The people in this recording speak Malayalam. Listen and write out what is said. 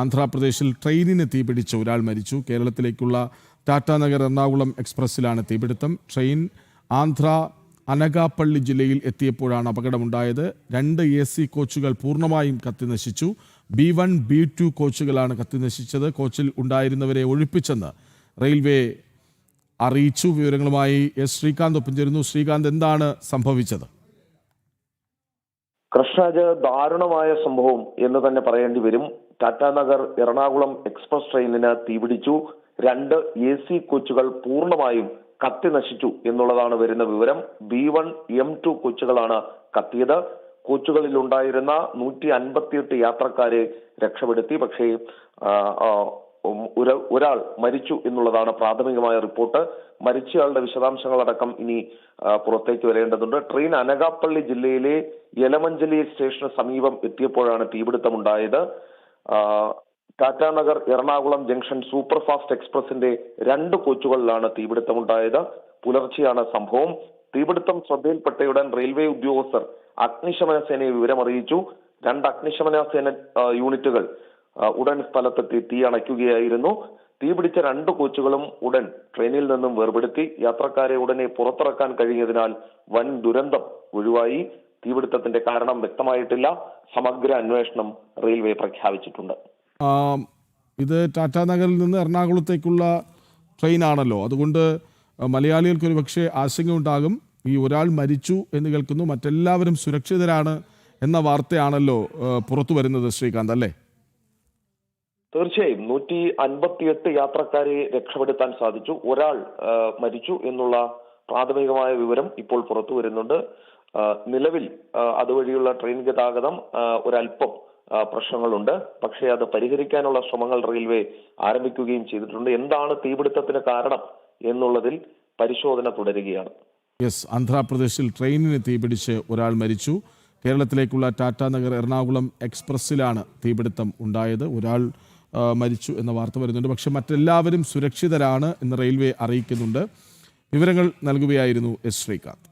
ആന്ധ്രാപ്രദേശിൽ ട്രെയിനിന് തീപിടിച്ച് ഒരാൾ മരിച്ചു. കേരളത്തിലേക്കുള്ള ടാറ്റാനഗർ എറണാകുളം എക്സ്പ്രസ്സിലാണ് തീപിടുത്തം. ട്രെയിൻ ആന്ധ്ര അനകാപ്പള്ളി ജില്ലയിൽ എത്തിയപ്പോഴാണ് അപകടമുണ്ടായത്. 2 AC കോച്ചുകൾ പൂർണ്ണമായും കത്തിനശിച്ചു. B1, B2 കോച്ചുകളാണ് കത്തിനശിച്ചത്. കോച്ചിൽ ഉണ്ടായിരുന്നവരെ ഒഴിപ്പിച്ചെന്ന് റെയിൽവേ അറിയിച്ചു. വിവരങ്ങളുമായി S. ശ്രീകാന്ത് ഒപ്പം ചേരുന്നു. ശ്രീകാന്ത്, എന്താണ് സംഭവിച്ചത്? കൃഷ്ണരാജ്, ദാരുണമായ സംഭവം എന്ന് തന്നെ പറയേണ്ടി വരും. ടാറ്റാനഗർ എറണാകുളം എക്സ്പ്രസ് ട്രെയിനിന് തീപിടിച്ചു. 2 AC കോച്ചുകൾ പൂർണ്ണമായും കത്തി നശിച്ചു എന്നുള്ളതാണ് വരുന്ന വിവരം. B1, M2 കോച്ചുകളാണ് കത്തിയത്. കോച്ചുകളിൽ ഉണ്ടായിരുന്ന 158 യാത്രക്കാരെ രക്ഷപ്പെടുത്തി. പക്ഷേ ഒരാൾ മരിച്ചു എന്നുള്ളതാണ് പ്രാഥമികമായ റിപ്പോർട്ട്. മരിച്ചയാളുടെ വിശദാംശങ്ങളടക്കം ഇനി പുറത്തേക്ക് വരേണ്ടതുണ്ട്. ട്രെയിൻ അനകാപ്പള്ളി ജില്ലയിലെ യലമഞ്ചലി സ്റ്റേഷന് സമീപം എത്തിയപ്പോഴാണ് തീപിടുത്തമുണ്ടായത്. Tatanagar Ernakulam junction super fast എക്സ്പ്രസിന്റെ 2 കോച്ചുകളിലാണ് തീപിടുത്തമുണ്ടായത്. പുലർച്ചെയാണ് സംഭവം. തീപിടുത്തം ശ്രദ്ധയിൽപ്പെട്ടയുടൻ റെയിൽവേ ഉദ്യോഗസ്ഥർ അഗ്നിശമന സേനയെ വിവരമറിയിച്ചു. 2 അഗ്നിശമന സേന യൂണിറ്റുകൾ ഉടൻ സ്ഥലത്തെത്തി തീ അണയ്ക്കുകയായിരുന്നു. തീപിടിച്ച 2 കോച്ചുകളും ഉടൻ ട്രെയിനിൽ നിന്നും വേർപെടുത്തി. യാത്രക്കാരെ ഉടനെ പുറത്തിറക്കാൻ കഴിഞ്ഞതിനാൽ വൻ ദുരന്തം ഒഴിവായി. തീപിടുത്തത്തിന്റെ കാരണം വ്യക്തമായിട്ടില്ല. സമഗ്ര അന്വേഷണം റെയിൽവേ പ്രഖ്യാപിച്ചിട്ടുണ്ട്. ഇത് ടാറ്റാനഗറിൽ നിന്ന് എറണാകുളത്തേക്കുള്ള ട്രെയിനാണല്ലോ. അതുകൊണ്ട് മലയാളികൾക്ക് ഒരു പക്ഷേ ആശങ്കയുണ്ടാകും. ഈ ഒരാൾ മരിച്ചു എന്ന് കേൾക്കുന്നു, മറ്റെല്ലാവരും സുരക്ഷിതരാണ് എന്ന വാർത്തയാണല്ലോ പുറത്തു വരുന്നത്, ശ്രീകാന്ത്, അല്ലേ? തീർച്ചയായും 158 യാത്രക്കാരെ രക്ഷപ്പെടുത്താൻ സാധിച്ചു. ഒരാൾ മരിച്ചു എന്നുള്ള പ്രാഥമികമായ വിവരം ഇപ്പോൾ പുറത്തു വരുന്നുണ്ട്. നിലവിൽ അതുവഴിയുള്ള ട്രെയിൻ ഗതാഗതം ഒരല്പം പ്രശ്നങ്ങളുണ്ട്. പക്ഷേ അത് പരിഹരിക്കാനുള്ള ശ്രമങ്ങൾ റെയിൽവേ ആരംഭിക്കുകയും ചെയ്തിട്ടുണ്ട്. എന്താണ് തീപിടുത്തത്തിന് കാരണം എന്നുള്ളതിൽ പരിശോധന തുടരുകയാണ്. ആന്ധ്രാപ്രദേശിൽ ട്രെയിനിന് തീപിടിച്ച് ഒരാൾ മരിച്ചു. കേരളത്തിലേക്കുള്ള ടാറ്റാനഗർ എറണാകുളം എക്സ്പ്രസ്സിലാണ് തീപിടുത്തം ഉണ്ടായത്. ഒരാൾ മരിച്ചു എന്ന വാർത്ത വരുന്നുണ്ട്. പക്ഷെ മറ്റെല്ലാവരും സുരക്ഷിതരാണ് എന്ന് റെയിൽവേ അറിയിക്കുന്നുണ്ട്. വിവരങ്ങൾ നൽകുകയായിരുന്നു S. ശ്രീകാന്ത്.